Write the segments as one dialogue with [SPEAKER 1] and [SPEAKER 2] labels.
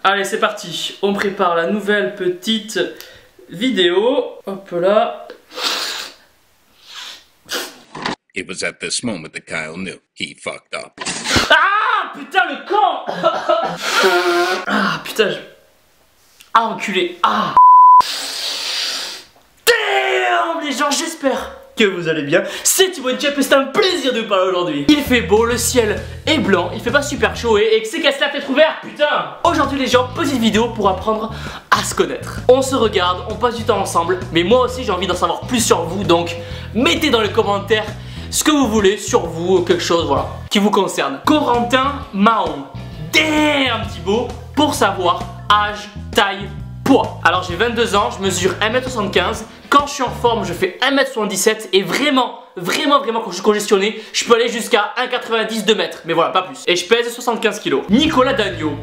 [SPEAKER 1] Allez, c'est parti. On prépare la nouvelle petite vidéo. Hop là.
[SPEAKER 2] It was at this moment that Kyle knew he fucked up.
[SPEAKER 1] Ah putain, le camp. Ah putain, ah enculé. Ah. Damn les gens, j'espère que vous allez bien. C'est Thibaut et c'est un plaisir de vous parler aujourd'hui. Il fait beau, le ciel est blanc, il fait pas super chaud et que c'est casse la fenêtre ouverte, putain. Aujourd'hui les gens, petite vidéo pour apprendre à se connaître. On se regarde, on passe du temps ensemble, mais moi aussi j'ai envie d'en savoir plus sur vous, donc mettez dans les commentaires ce que vous voulez sur vous, quelque chose voilà, qui vous concerne. Corentin Mahon. Damn Thibaut, pour savoir âge, taille, poids. Alors j'ai 22 ans, je mesure 1m75. Quand je suis en forme, je fais 1m77 et vraiment quand je suis congestionné, je peux aller jusqu'à 1,90 2 mètres, mais voilà, pas plus. Et je pèse 75 kg. Nicolas Dagneau.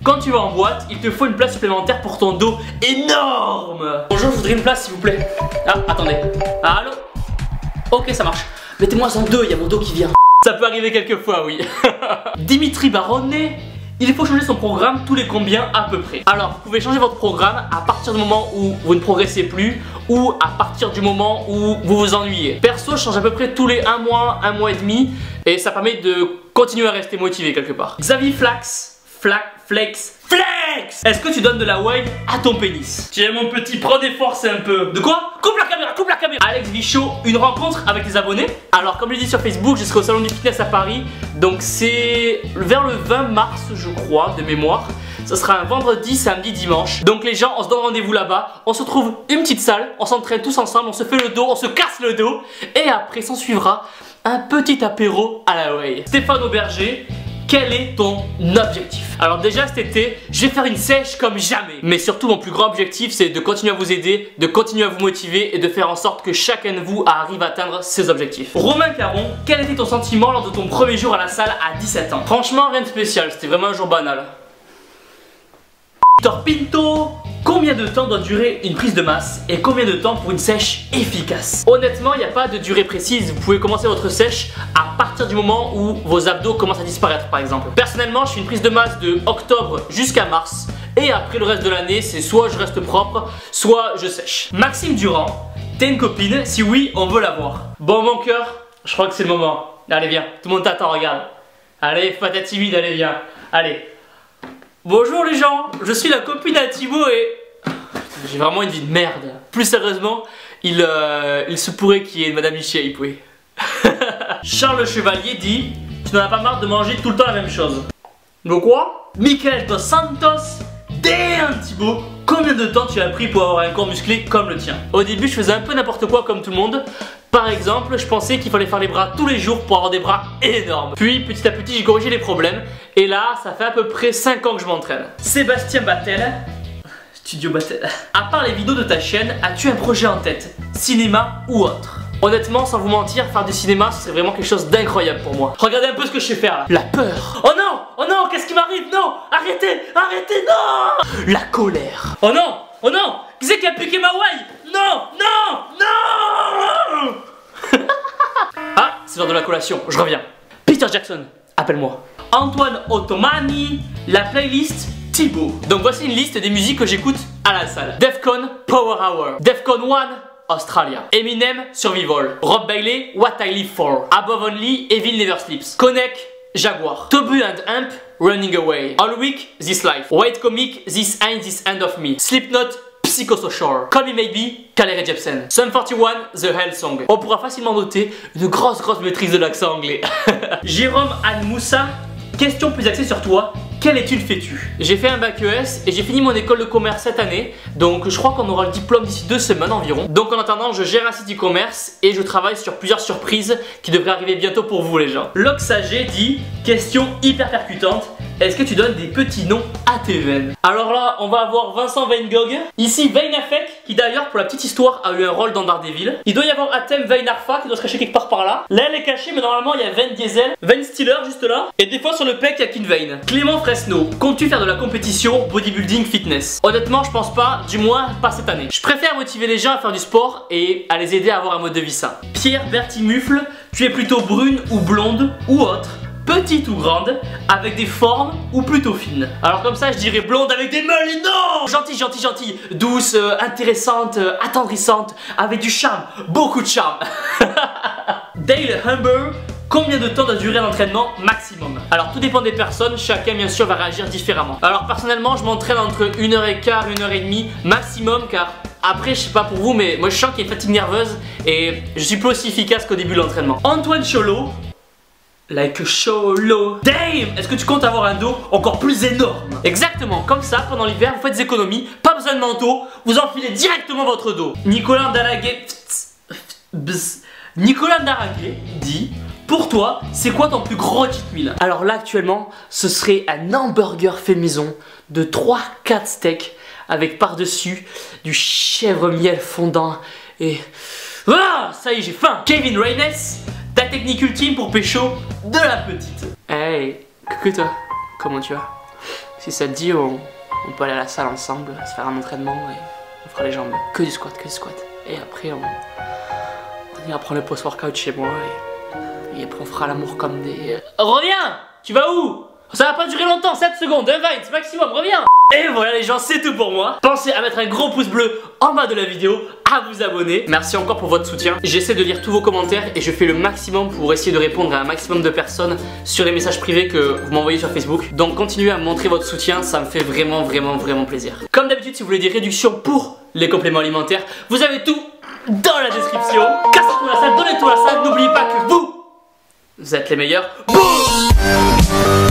[SPEAKER 1] Quand tu vas en boîte, il te faut une place supplémentaire pour ton dos énorme. Bonjour, je voudrais une place s'il vous plaît. Ah, attendez. Allô? Ok, ça marche. Mettez-moi en deux, il y a mon dos qui vient. Ça peut arriver quelquefois, oui. Dimitri Baronnet. Il faut changer son programme tous les combien à peu près. Alors vous pouvez changer votre programme à partir du moment où vous ne progressez plus ou à partir du moment où vous vous ennuyez. Perso, je change à peu près tous les un mois et demi et ça permet de continuer à rester motivé quelque part. Xavier Flex. Est-ce que tu donnes de la whey à ton pénis? Tiens mon petit, prends des forces un peu. De quoi? Coupe la caméra. Alex Vichot, une rencontre avec les abonnés. Alors comme je l'ai dit sur Facebook, je serai au salon du fitness à Paris. Donc c'est vers le 20 mars je crois, de mémoire. Ça sera un vendredi, samedi, dimanche. Donc les gens, on se donne rendez-vous là-bas. On se trouve une petite salle, on s'entraîne tous ensemble, on se fait le dos, on se casse le dos. Et après s'en suivra un petit apéro à la whey. Stéphane Auberger. Quel est ton objectif? Alors déjà cet été, je vais faire une sèche comme jamais. Mais surtout mon plus grand objectif c'est de continuer à vous aider, de continuer à vous motiver et de faire en sorte que chacun de vous arrive à atteindre ses objectifs. Romain Caron, quel était ton sentiment lors de ton premier jour à la salle à 17 ans? Franchement rien de spécial, c'était vraiment un jour banal. Victor Pinto, combien de temps doit durer une prise de masse et combien de temps pour une sèche efficace? Honnêtement, il n'y a pas de durée précise. Vous pouvez commencer votre sèche à partir du moment où vos abdos commencent à disparaître par exemple. Personnellement, je fais une prise de masse de octobre jusqu'à mars et après le reste de l'année, c'est soit je reste propre, soit je sèche. Maxime Durand, t'es une copine? Si oui, on veut la voir. Bon mon cœur, je crois que c'est le moment. Allez viens, tout le monde t'attend, regarde. Allez, pas ta timide, allez viens. Allez. Bonjour les gens, je suis la copine à Thibaut et... J'ai vraiment une vie de merde. Plus sérieusement, il se pourrait qu'il y ait une Madame Michel, oui. Charles Chevalier dit: tu n'en as pas marre de manger tout le temps la même chose? De quoi? Michael Dos Santos. Damn Thibaut, combien de temps tu as pris pour avoir un corps musclé comme le tien? Au début je faisais un peu n'importe quoi comme tout le monde. Par exemple, je pensais qu'il fallait faire les bras tous les jours pour avoir des bras énormes. Puis petit à petit j'ai corrigé les problèmes. Et là ça fait à peu près 5 ans que je m'entraîne. Sébastien Battel. Studio Battel. À part les vidéos de ta chaîne, as-tu un projet en tête? Cinéma ou autre? Honnêtement, sans vous mentir, faire du cinéma, c'est vraiment quelque chose d'incroyable pour moi. Regardez un peu ce que je sais faire là. La peur. Oh non, qu'est-ce qui m'arrive? Non, arrêtez, non. La colère. Oh non, qui c'est qui a piqué ma whey? Non. Ah, c'est l'heure de la collation, je reviens. Peter Jackson, appelle-moi. Antoine Ottomani, la playlist Thibaut. Donc voici une liste des musiques que j'écoute à la salle. Defcon, Power Hour. Defcon 1, Australia. Eminem, Survival. Rob Bailey, What I Live For. Above Only, Evil Never Sleeps. Connect, Jaguar. Tobu and Amp, Running Away. All Week, This Life. White Comic, This Ain't This End of Me. Slipknot, Psychosocial. Call Me Maybe, Calais Jepsen. Sum 41, The Hell Song. On pourra facilement noter une grosse maîtrise de l'accent anglais. Jérôme Anne-Moussa, question plus axée sur toi. Quelle étude fais-tu? J'ai fait un bac ES et j'ai fini mon école de commerce cette année. Donc je crois qu'on aura le diplôme d'ici 2 semaines environ. Donc en attendant, je gère un site e-commerce et je travaille sur plusieurs surprises qui devraient arriver bientôt pour vous les gens. Loxagé dit, question hyper percutante. Est-ce que tu donnes des petits noms à tes veines? Alors là, on va avoir Vincent Van Gogh. Ici, Vein Affec, qui d'ailleurs, pour la petite histoire, a eu un rôle dans Daredevil. Il doit y avoir Atem Vein Arfa, qui doit se cacher quelque part par là. Là, elle est cachée, mais normalement, il y a Van Diesel, Van Stiller, juste là. Et des fois, sur le pec, il y a Kin Vein. Clément Fresno, comptes-tu faire de la compétition bodybuilding fitness? Honnêtement, je pense pas, du moins pas cette année. Je préfère motiver les gens à faire du sport et à les aider à avoir un mode de vie sain. Pierre Bertimufle, tu es plutôt brune ou blonde ou autre? petite ou grande, avec des formes ou plutôt fines. Alors comme ça je dirais blonde avec des meules et non. Gentille, douce, intéressante, attendrissante, avec du charme, beaucoup de charme. Dale Humber, combien de temps doit durer l'entraînement maximum? Alors tout dépend des personnes, chacun bien sûr va réagir différemment. Alors personnellement je m'entraîne entre 1h15, 1h30 maximum, car après je sais pas pour vous mais moi je sens qu'il y a une fatigue nerveuse et je suis plus aussi efficace qu'au début de l'entraînement. Antoine Cholo, like a Cholo. Damn, est-ce que tu comptes avoir un dos encore plus énorme? Exactement, comme ça pendant l'hiver vous faites des économies, pas besoin de manteau, vous enfilez directement votre dos. Nicolas Ndaragué dit: pour toi, c'est quoi ton plus gros cheat meal? Alors là actuellement, ce serait un hamburger fait maison de 3-4 steaks avec par-dessus du chèvre miel fondant et... Ah, ça y est, j'ai faim. Kevin Reynes, ta technique ultime pour pécho de la petite. Hey, coucou toi, comment tu vas? Si ça te dit, on peut aller à la salle ensemble, se faire un entraînement et on fera les jambes. Que du squat. Et après, on ira prendre le post-workout chez moi et après on fera l'amour comme des... Reviens! Tu vas où? Ça va pas durer longtemps, 7 secondes, 1 20 maximum, reviens! Et voilà les gens, c'est tout pour moi. Pensez à mettre un gros pouce bleu en bas de la vidéo, à vous abonner. Merci encore pour votre soutien. J'essaie de lire tous vos commentaires et je fais le maximum pour essayer de répondre à un maximum de personnes sur les messages privés que vous m'envoyez sur Facebook. Donc continuez à me montrer votre soutien, ça me fait vraiment plaisir. Comme d'habitude, si vous voulez des réductions pour les compléments alimentaires, vous avez tout dans la description. Casse-toi la salle, donnez-toi la salle, n'oubliez pas que vous êtes les meilleurs. Boum!